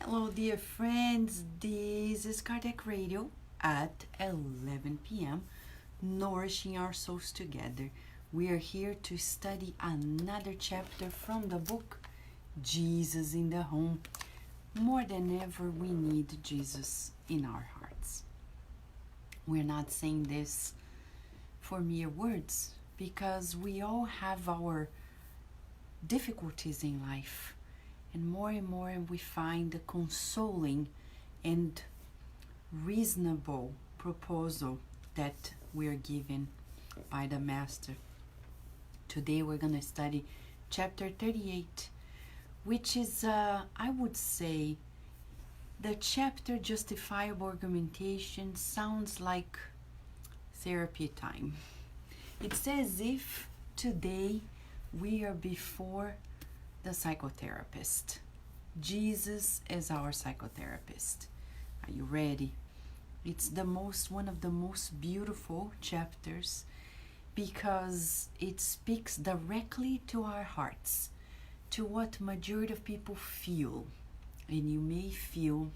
Hello, dear friends. This is Cardiac Radio at 11 p.m., nourishing our souls together. We are here to study another chapter from the book Jesus in the Home. More than ever, we need Jesus in our hearts. We're not saying this for mere words, because we all have our difficulties in life. And more we find the consoling and reasonable proposal that we are given by the Master. Today we're going to study chapter 38, which is, I would say, the chapter Justifiable Argumentation sounds like therapy time. It's as if today we are before the psychotherapist. Jesus is our psychotherapist. Are you ready? It's one of the most beautiful chapters because it speaks directly to our hearts, to what majority of people feel. And you may feel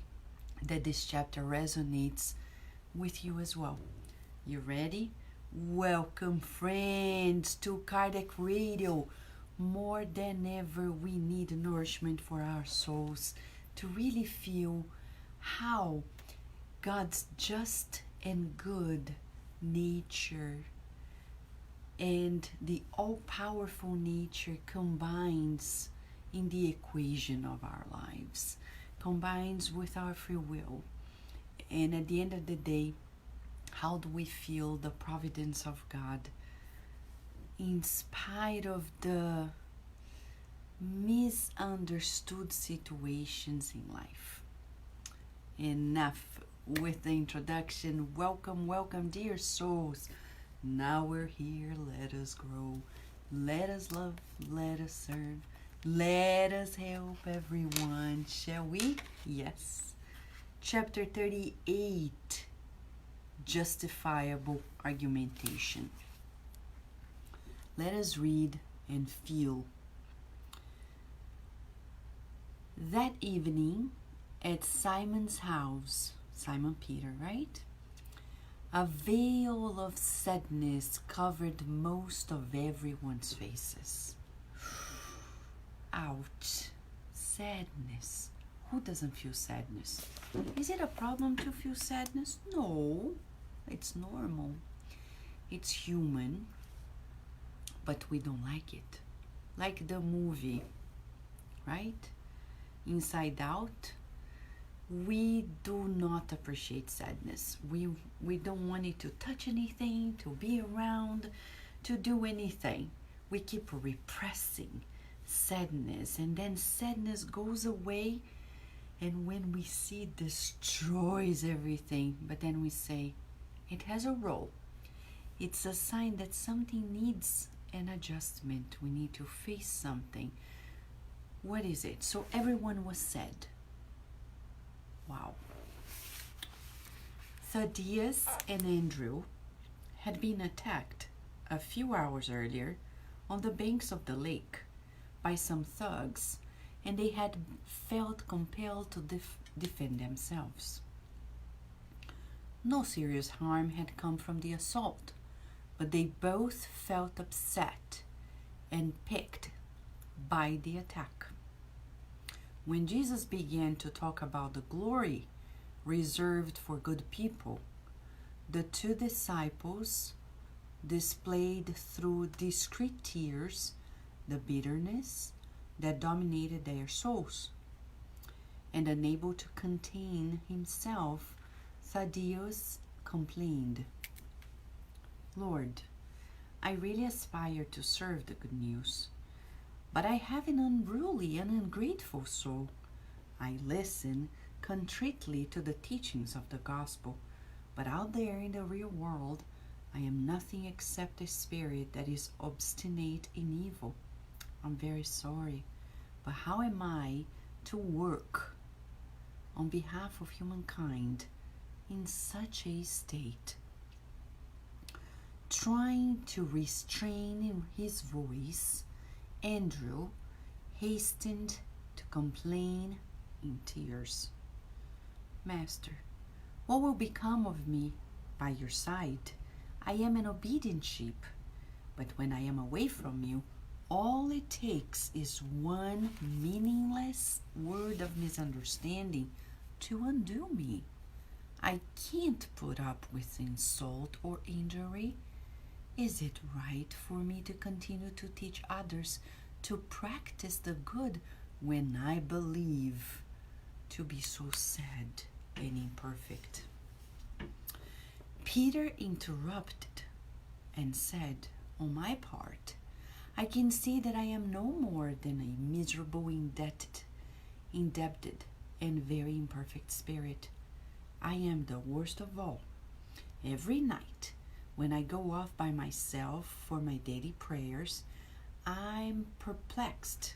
that this chapter resonates with you as well. You ready? Welcome, friends, to Cardiac Radio. More than ever, we need nourishment for our souls to really feel how God's just and good nature and the all-powerful nature combines in the equation of our lives, combines with our free will. And at the end of the day, how do we feel the providence of God in spite of the misunderstood situations in life? Enough with the introduction. Welcome, dear souls. Now we're here. Let us grow. Let us love. Let us serve. Let us help everyone. Shall we? Yes. Chapter 38, Justifiable Argumentation. Let us read and feel. That evening at Simon's house, Simon Peter, right? A veil of sadness covered most of everyone's faces. Ouch. Sadness. Who doesn't feel sadness? Is it a problem to feel sadness? No. It's normal. It's human. But we don't like it. Like the movie, right? Inside Out. We do not appreciate sadness. We don't want it to touch anything, to be around, to do anything. We keep repressing sadness, and then sadness goes away, and when we see it destroys everything. But then we say, it has a role. It's a sign that something needs an adjustment. We need to face something. What is it? So everyone was sad. Wow. Thaddeus and Andrew had been attacked a few hours earlier on the banks of the lake by some thugs, and they had felt compelled to defend themselves. No serious harm had come from the assault, but they both felt upset and piqued by the attack. When Jesus began to talk about the glory reserved for good people, the two disciples displayed through discreet tears the bitterness that dominated their souls. And unable to contain himself, Thaddeus complained, "Lord, I really aspire to serve the good news, but I have an unruly and ungrateful soul. I listen contritely to the teachings of the gospel, but out there in the real world, I am nothing except a spirit that is obstinate in evil. I'm very sorry, but how am I to work on behalf of humankind in such a state?" Trying to restrain his voice, Andrew hastened to complain in tears. Master, what will become of me by your side? I am an obedient sheep, but when I am away from you, all it takes is one meaningless word of misunderstanding to undo me. I can't put up with insult or injury. Is it right for me to continue to teach others to practice the good when I believe to be so sad and imperfect? Peter interrupted and said, on my part, I can see that I am no more than a miserable, indebted, and very imperfect spirit. I am the worst of all. Every night, when I go off by myself for my daily prayers, I'm perplexed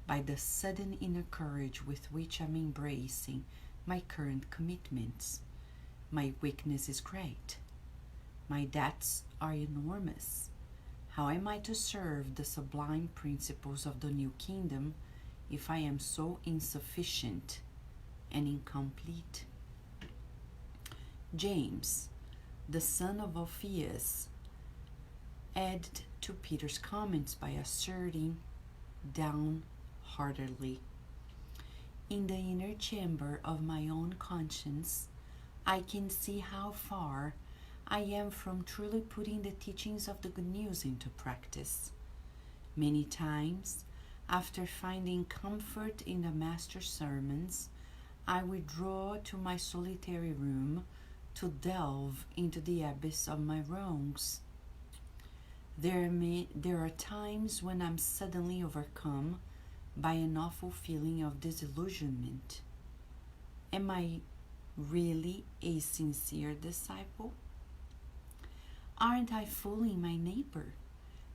by the sudden inner courage with which I'm embracing my current commitments. My weakness is great. My debts are enormous. How am I to serve the sublime principles of the new kingdom if I am so insufficient and incomplete? James, the son of Alphaeus, added to Peter's comments by asserting downheartedly, in the inner chamber of my own conscience, I can see how far I am from truly putting the teachings of the good news into practice. Many times, after finding comfort in the Master's sermons, I withdraw to my solitary room to delve into the abyss of my wrongs. There are times when I'm suddenly overcome by an awful feeling of disillusionment. Am I really a sincere disciple? Aren't I fooling my neighbor?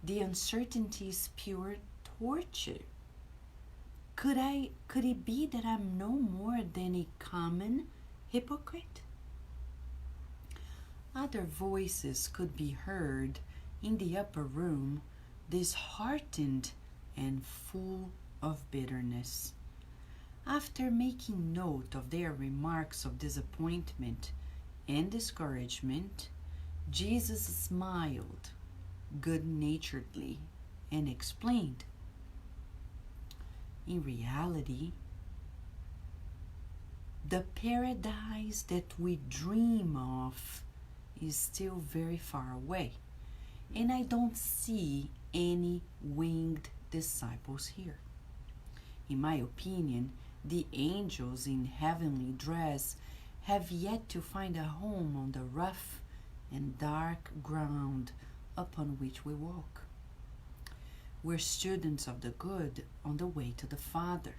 The uncertainty is pure torture. Could it be that I'm no more than a common hypocrite? Other voices could be heard in the upper room, disheartened and full of bitterness. After making note of their remarks of disappointment and discouragement, Jesus smiled good-naturedly and explained, in reality, the paradise that we dream of is still very far away, and I don't see any winged disciples here. In my opinion, the angels in heavenly dress have yet to find a home on the rough and dark ground upon which we walk. We're students of the good on the way to the Father,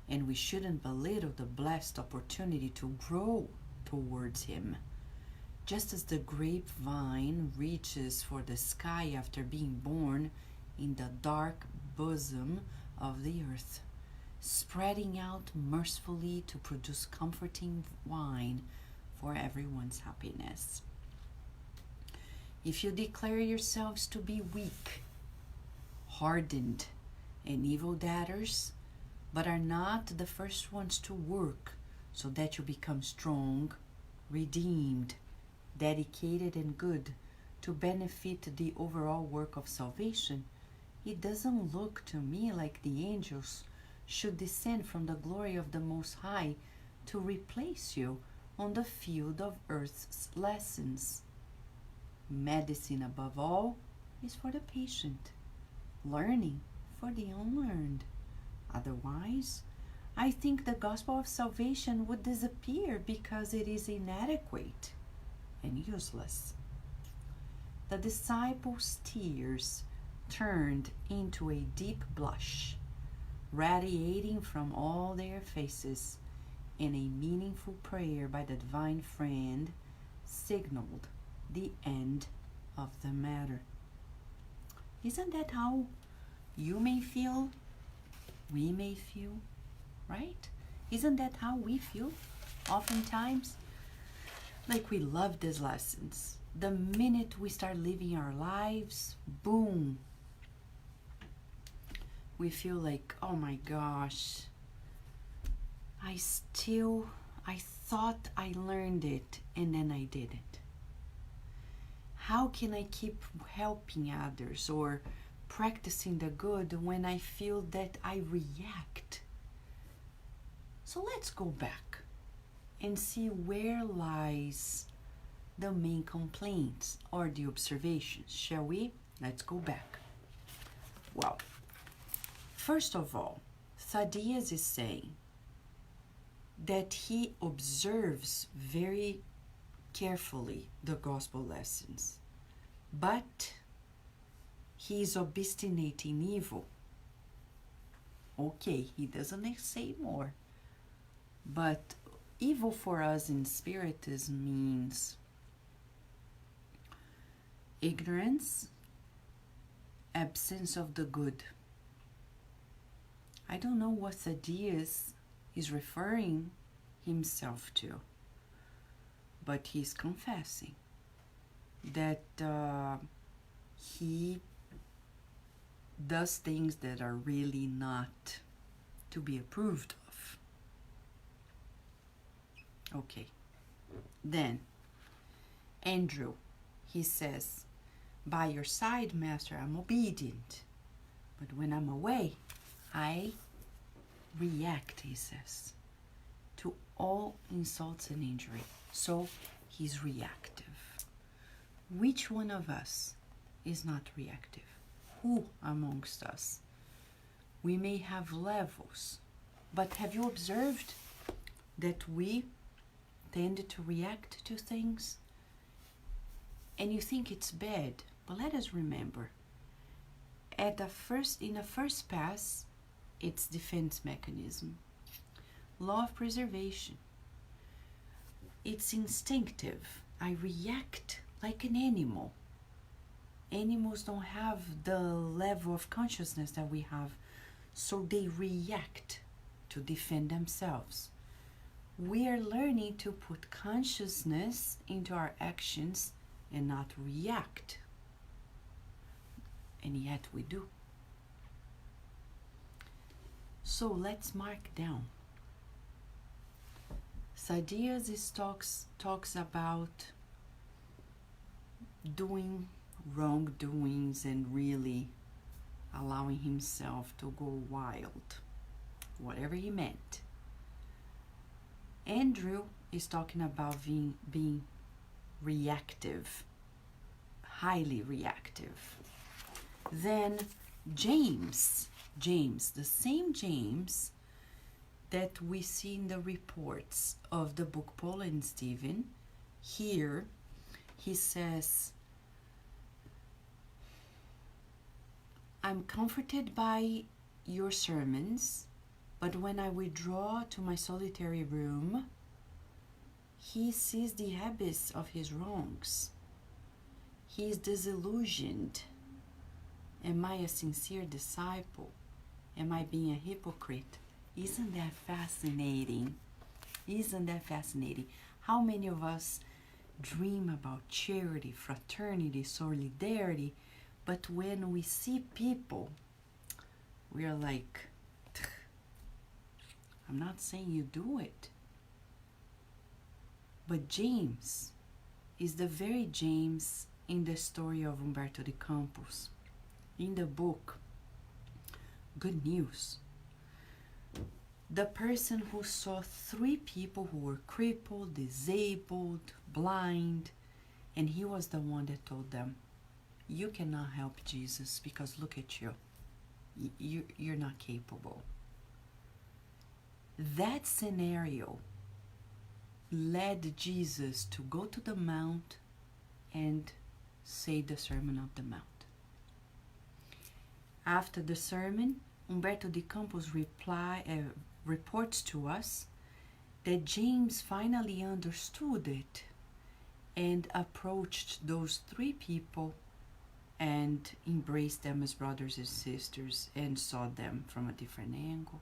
and we shouldn't belittle the blessed opportunity to grow towards Him. Just as the grapevine reaches for the sky after being born in the dark bosom of the earth, spreading out mercifully to produce comforting wine for everyone's happiness. If you declare yourselves to be weak, hardened, and evil debtors, but are not the first ones to work so that you become strong, redeemed, dedicated, and good to benefit the overall work of salvation, it doesn't look to me like the angels should descend from the glory of the Most High to replace you on the field of earth's lessons. Medicine, above all, is for the patient, learning for the unlearned. Otherwise, I think the gospel of salvation would disappear because it is inadequate and useless. The disciples' tears turned into a deep blush, radiating from all their faces, and a meaningful prayer by the divine friend signaled the end of the matter. Isn't that how you may feel? We may feel, right? Isn't that how we feel oftentimes? Like we love these lessons. The minute we start living our lives, boom, we feel like, oh my gosh, I thought I learned it and then I didn't. How can I keep helping others or practicing the good when I feel that I react? So let's go back and see where lies the main complaints or the observations, shall we? Let's go back. Well, first of all, Thaddeus is saying that he observes very carefully the gospel lessons, but he is obstinate in evil. Okay, he doesn't say more, but evil for us in Spiritism means ignorance, absence of the good. I don't know what Thaddeus is referring himself to, but he's confessing that he does things that are really not to be approved of. Okay. Then, Andrew, he says, by your side, Master, I'm obedient. But when I'm away, I react, he says, to all insults and injury. So he's reactive. Which one of us is not reactive? Who amongst us? We may have levels, but have you observed that we tend to react to things? And you think it's bad, but let us remember, in the first pass, it's defense mechanism. Law of preservation. It's instinctive. I react like an animal. Animals don't have the level of consciousness that we have, so they react to defend themselves. We are learning to put consciousness into our actions and not react. And yet we do. So let's mark down. Thaddeus talks about doing wrongdoings and really allowing himself to go wild, whatever he meant. Andrew is talking about being reactive, highly reactive. Then James, the same James that we see in the reports of the book Paul and Stephen, here he says, I'm comforted by your sermons, but when I withdraw to my solitary room, he sees the abyss of his wrongs. He is disillusioned. Am I a sincere disciple? Am I being a hypocrite? Isn't that fascinating? Isn't that fascinating? How many of us dream about charity, fraternity, solidarity, but when we see people, we are like, I'm not saying you do it. But James is the very James in the story of Umberto de Campos. In the book, Good News, the person who saw 3 people who were crippled, disabled, blind, and he was the one that told them, you cannot help Jesus because look at you. You're not capable. That scenario led Jesus to go to the mount and say the Sermon of the Mount. After the sermon, Umberto de Campos reports to us that James finally understood it and approached those 3 people and embraced them as brothers and sisters and saw them from a different angle.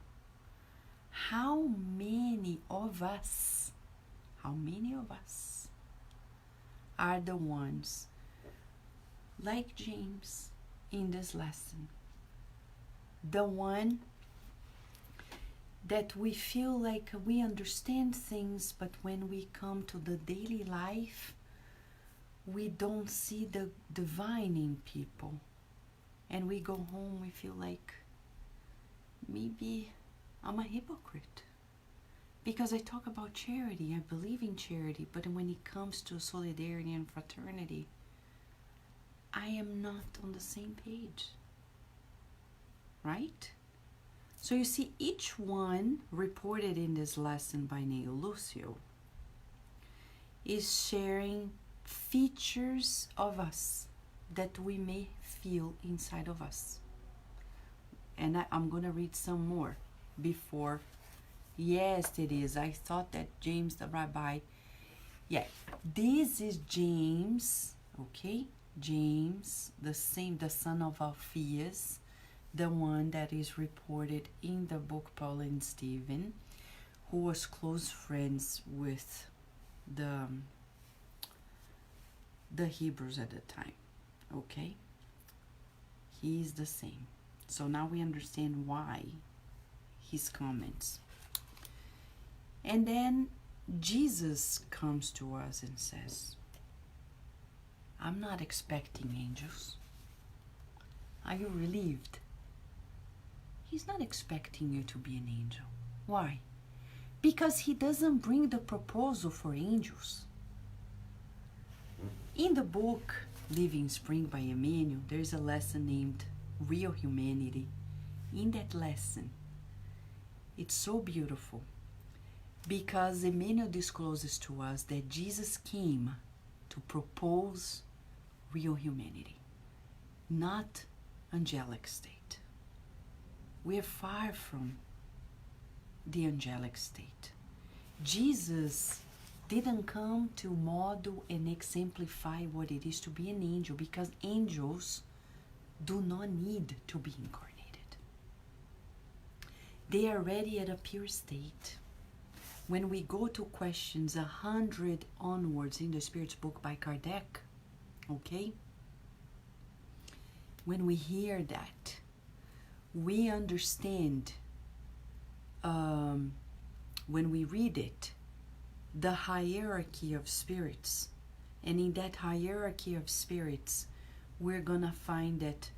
How many of us are the ones like James in this lesson? The one that we feel like we understand things, but when we come to the daily life, we don't see the divine in people. And we go home, we feel like maybe I'm a hypocrite. Because I talk about charity, I believe in charity, but when it comes to solidarity and fraternity, I am not on the same page. Right? So you see, each one reported in this lesson by Neio Lucio is sharing features of us that we may feel inside of us. And I'm going to read some more before. Yes, it is. I thought that James the rabbi. Yeah, this is James, okay? James, the son of Alphaeus, the one that is reported in the book Paul and Stephen, who was close friends with the Hebrews at the time, okay? He is the same. So now we understand why his comments. And then Jesus comes to us and says, I'm not expecting angels. Are you relieved? He's not expecting you to be an angel. Why? Because he doesn't bring the proposal for angels. In the book Living Spring by Emmanuel, there's a lesson named Real Humanity. In that lesson, it's so beautiful because Emmanuel discloses to us that Jesus came to propose real humanity, not angelic state. We are far from the angelic state. Jesus didn't come to model and exemplify what it is to be an angel, because angels do not need to be incarnated. They are already at a pure state. When we go to questions 100 onwards in the Spirit's book by Kardec, okay? When we hear that, we understand, when we read it, the hierarchy of spirits. And in that hierarchy of spirits, we're gonna find that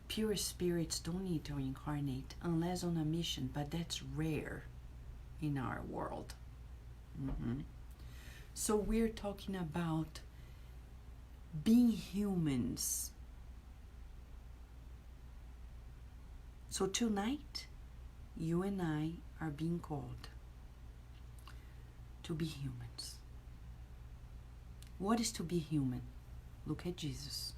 pure spirits don't need to incarnate unless on a mission, but that's rare in our world. So we're talking about being humans. So tonight, you and I are being called to be humans. What is to be human? Look at Jesus.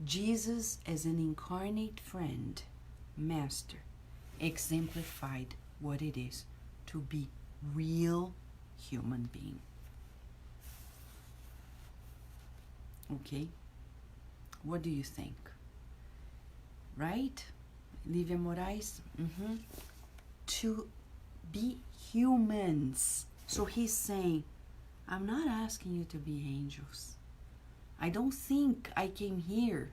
Jesus, as an incarnate friend, master, exemplified what it is to be real human being. Okay? What do you think? Right? Lívia Moraes? To be humans. So he's saying, I'm not asking you to be angels. I don't think I came here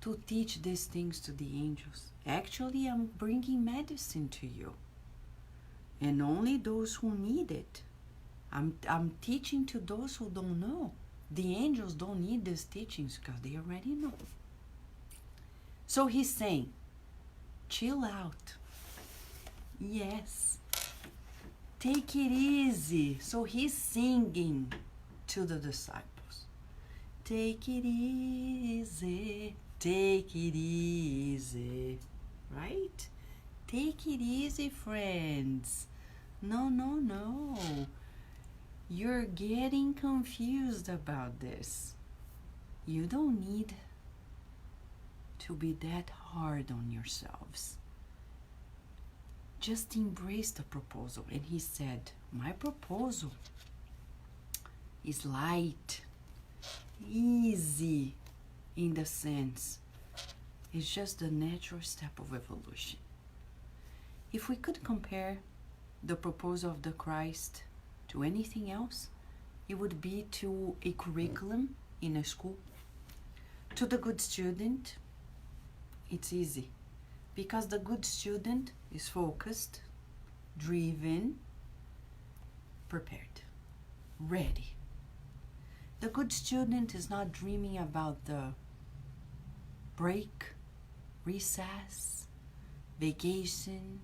to teach these things to the angels. Actually, I'm bringing medicine to you. And only those who need it. I'm teaching to those who don't know. The angels don't need these teachings because they already know. So he's saying, chill out. Yes. Take it easy. So he's singing to the disciples. Take it easy. Take it easy. Right? Take it easy, friends. No. You're getting confused about this. You don't need to be that hard on yourselves. Just embrace the proposal. And he said, my proposal is light, easy, in the sense it's just a natural step of evolution. If we could compare the proposal of the Christ to anything else, it would be to a curriculum in a school. To the good student, it's easy, because the good student is focused, driven, prepared, ready. The good student is not dreaming about the break, recess, vacation.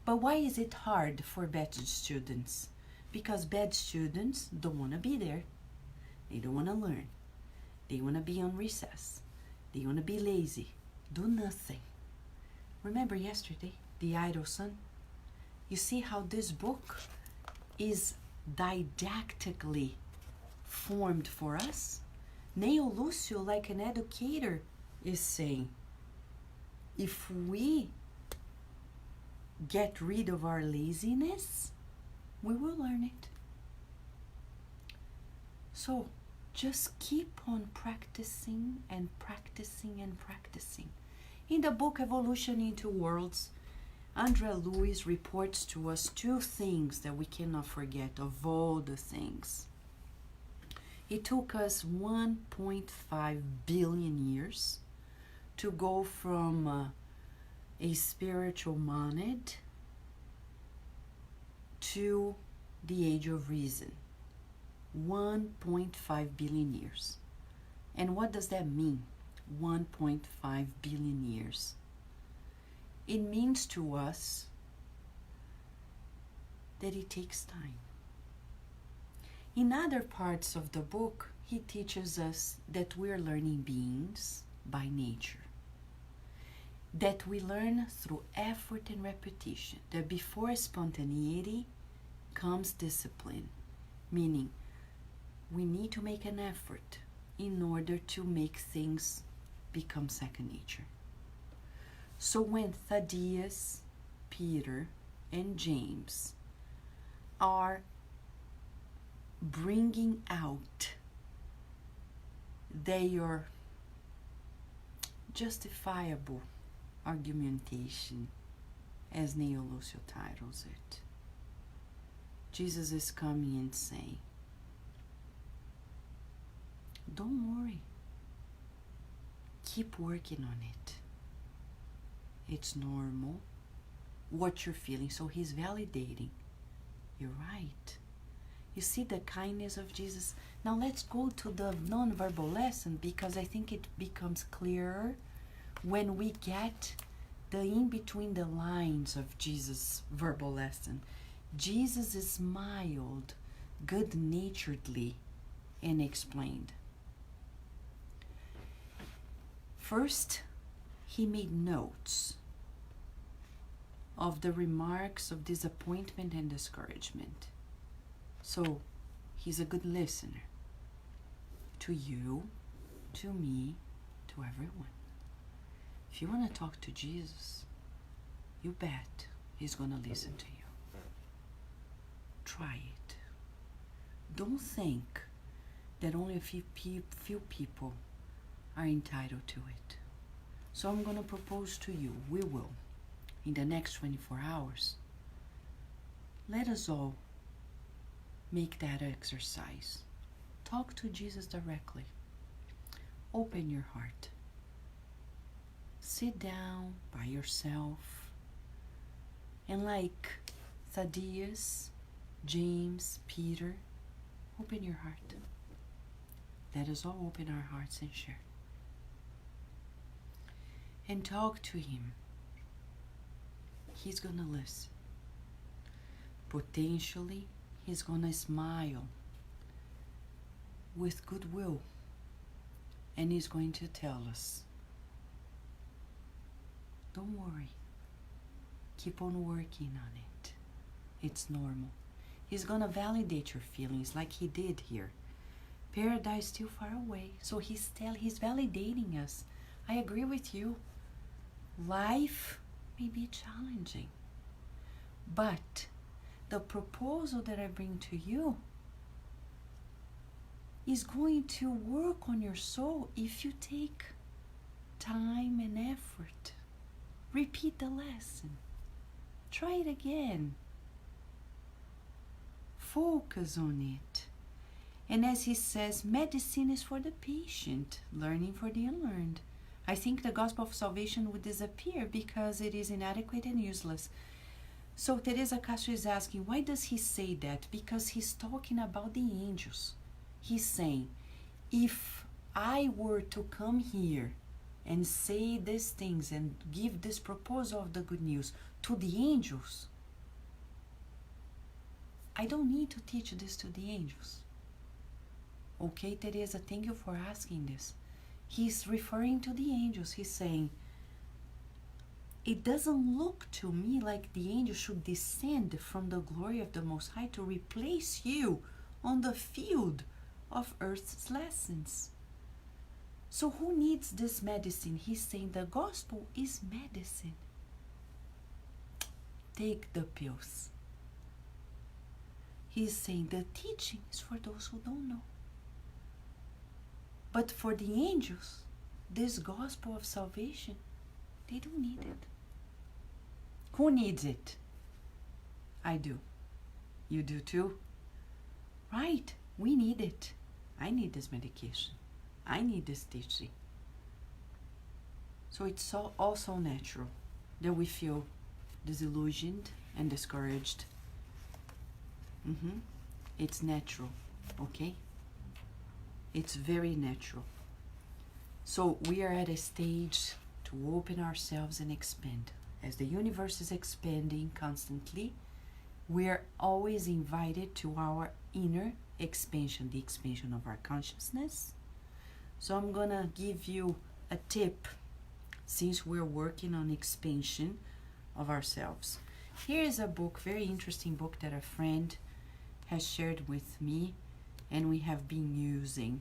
But why is it hard for bad students? Because bad students don't want to be there. They don't want to learn. They want to be on recess. They want to be lazy, do nothing. Remember yesterday, the idle son? You see how this book is didactically formed for us? Neio Lucio, like an educator, is saying, if we get rid of our laziness, we will learn it. So just keep on practicing and practicing and practicing. In the book Evolution in Two Worlds, Andrea Lewis reports to us two things that we cannot forget of all the things. It took us 1.5 billion years to go from a spiritual monad to the age of reason. 1.5 billion years. And what does that mean? 1.5 billion years. It means to us that it takes time. In other parts of the book, he teaches us that we are learning beings by nature. That we learn through effort and repetition. That before spontaneity comes discipline. Meaning, we need to make an effort in order to make things become second nature. So when Thaddeus, Peter, and James are bringing out their justifiable argumentation, as Neio Lucio titles it, Jesus is coming and saying, don't worry, keep working on it. It's normal what you're feeling. So he's validating. You're right. You see the kindness of Jesus. Now let's go to the non-verbal lesson, because I think it becomes clearer when we get the in between the lines of Jesus' verbal lesson. Jesus smiled good-naturedly and explained. First, he made notes of the remarks of disappointment and discouragement. So, he's a good listener to you, to me, to everyone. If you want to talk to Jesus, you bet he's going to listen to you. Try it. Don't think that only a few people are entitled to it. So I'm going to propose to you, we will, in the next 24 hours, let us all make that exercise. Talk to Jesus directly. Open your heart. Sit down by yourself and, like Thaddeus, James, Peter, open your heart. Let us all open our hearts and share. And talk to him. He's gonna listen. Potentially, he's gonna smile with goodwill. And he's going to tell us, don't worry. Keep on working on it. It's normal. He's gonna validate your feelings like he did here. Paradise still far away. So he's validating us. I agree with you. Life may be challenging, but the proposal that I bring to you is going to work on your soul if you take time and effort. Repeat the lesson. Try it again. Focus on it. And as he says, medicine is for the patient, learning for the unlearned. I think the gospel of salvation would disappear because it is inadequate and useless. So Teresa Castro is asking, why does he say that? Because he's talking about the angels. He's saying, if I were to come here and say these things and give this proposal of the good news to the angels, I don't need to teach this to the angels. Okay, Teresa, thank you for asking this. He's referring to the angels. He's saying, it doesn't look to me like the angels should descend from the glory of the Most High to replace you on the field of earth's lessons. So who needs this medicine? He's saying the gospel is medicine. Take the pills. He's saying the teaching is for those who don't know. But for the angels, this gospel of salvation, they don't need it. Who needs it? I do. You do too? Right, we need it. I need this medication. I need this teaching. So it's also natural that we feel disillusioned and discouraged. It's natural, okay? It's very natural. So we are at a stage to open ourselves and expand. As the universe is expanding constantly, we are always invited to our inner expansion, the expansion of our consciousness. So I'm gonna give you a tip since we're working on expansion of ourselves. Here is a book, very interesting book that a friend has shared with me and we have been using.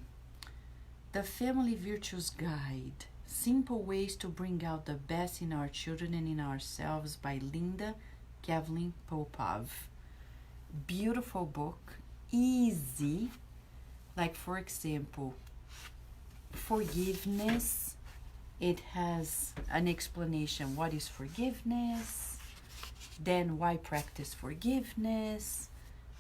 The Family Virtues Guide, Simple Ways to Bring Out the Best in Our Children and in Ourselves by Linda Kevlin Popov. Beautiful book, easy. Like for example, forgiveness. It has an explanation, what is forgiveness, then why practice forgiveness,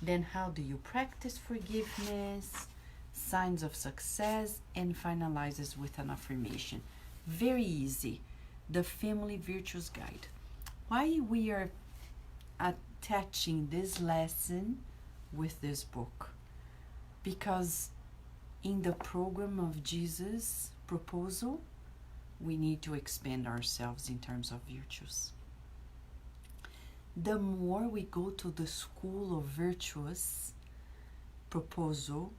then how do you practice forgiveness, signs of success, and finalizes with an affirmation. Very easy. The Family Virtues Guide. Why we are attaching this lesson with this book? Because in the program of Jesus' proposal, we need to expand ourselves in terms of virtues. The more we go to the school of virtuous proposal,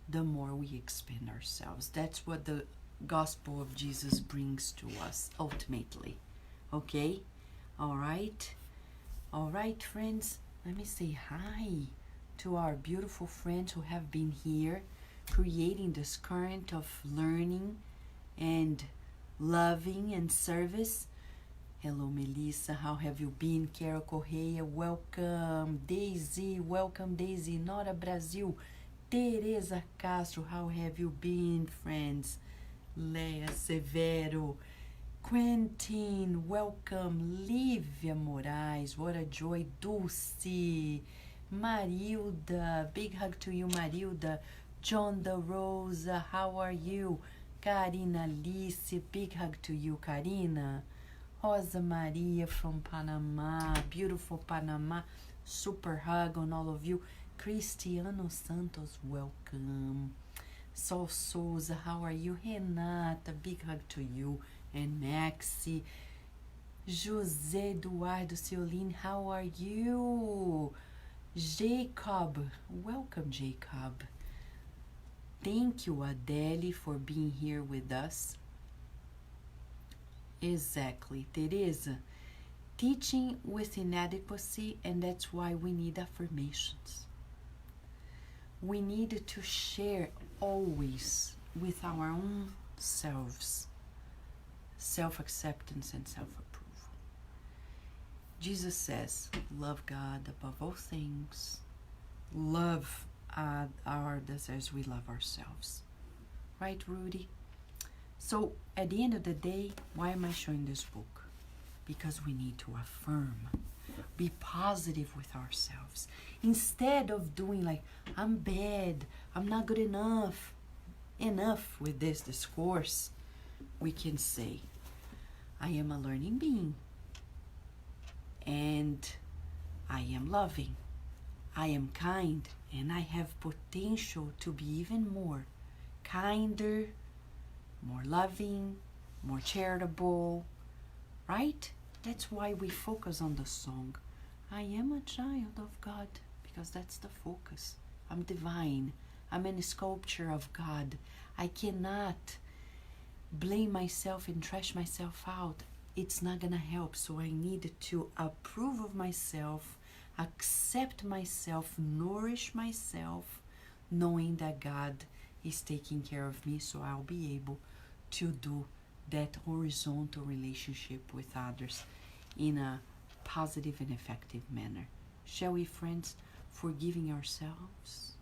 the more we expand ourselves. That's what the gospel of Jesus brings to us ultimately. Okay? All right? All right, friends. Let me say hi to our beautiful friends who have been here creating this current of learning and loving and service. Hello, Melissa. How have you been? Carol Correia, welcome. Daisy, welcome, Daisy. Nora Brasil. Teresa Castro, how have you been, friends? Leia Severo. Quentin, welcome. Lívia Moraes, what a joy. Dulce. Marilda, big hug to you, Marilda. John Da Rosa, how are you? Karina Alice, big hug to you, Karina. Rosa Maria from Panama, beautiful Panama, super hug on all of you. Cristiano Santos, welcome. Sol Souza, how are you? Renata, big hug to you. And Maxi. José Eduardo Ciolin, how are you? Jacob, welcome, Jacob. Thank you, Adele, for being here with us. Exactly, Teresa. Teaching with inadequacy, and that's why we need affirmations. We need to share always with our own selves self-acceptance and self-approval. Jesus says, love God above all things. Love others as we love ourselves. Right, Rudy? So, at the end of the day, why am I showing this book? Because we need to affirm. Be positive with ourselves. Instead of doing like, I'm bad, I'm not good enough with this course. we can say, I am a learning being, and I am loving, I am kind, and I have potential to be even more kinder, more loving, more charitable, right? That's why we focus on the song. I am a child of God, because that's the focus. I'm divine. I'm in a sculpture of God. I cannot blame myself and trash myself out. It's not gonna help. So I need to approve of myself, accept myself, nourish myself, knowing that God is taking care of me, so I'll be able to do that horizontal relationship with others in a positive and effective manner. Shall we, friends, forgiving ourselves,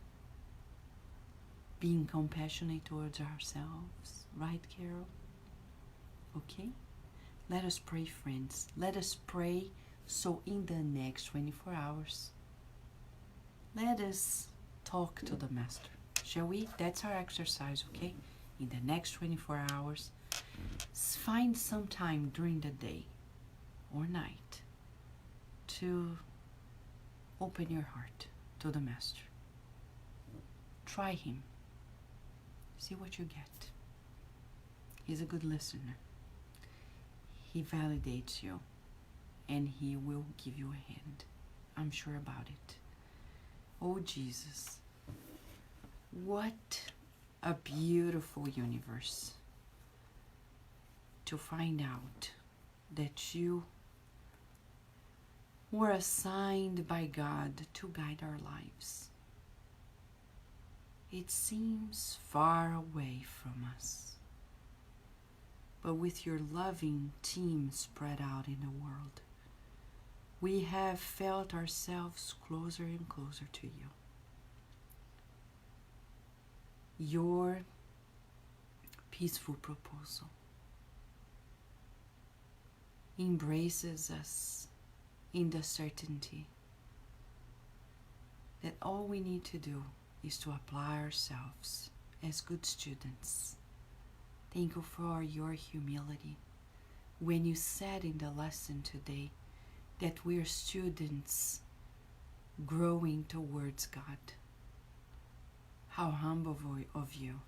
being compassionate towards ourselves, right, Carol? Okay? Let us pray, friends. Let us pray, so in the next 24 hours, let us talk to the Master. Shall we? That's our exercise, okay? In the next 24 hours, find some time during the day or night to open your heart to the Master. Try him. See what you get. He's a good listener. He validates you, and he will give you a hand. I'm sure about it. Oh, Jesus. What a beautiful universe to find out that you were assigned by God to guide our lives. It seems far away from us, but with your loving team spread out in the world, we have felt ourselves closer and closer to you. Your peaceful proposal embraces us in the certainty that all we need to do is to apply ourselves as good students. Thank you for your humility when you said in the lesson today that we are students growing towards God. How humble of you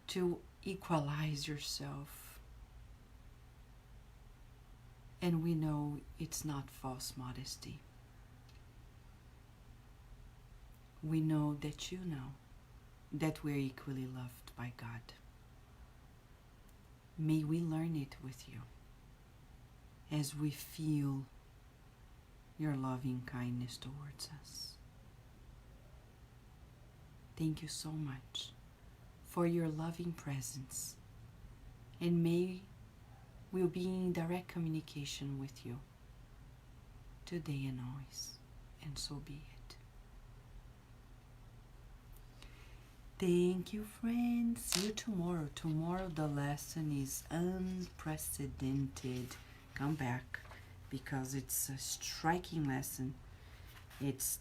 to equalize yourself. And we know it's not false modesty. We know that we're equally loved by God. May we learn it with you as we feel your loving kindness towards us. Thank you so much for your loving presence, and may we'll be in direct communication with you today and always, and so be it. Thank you, friends. See you tomorrow. Tomorrow the lesson is unprecedented. Come back, because it's a striking lesson. It's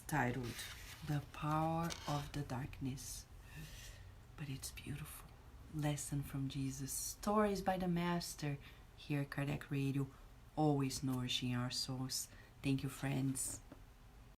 titled The Power of the Darkness, but it's beautiful. Lesson from Jesus, stories by the Master, here at Kardec Radio, always nourishing our souls. Thank you, friends.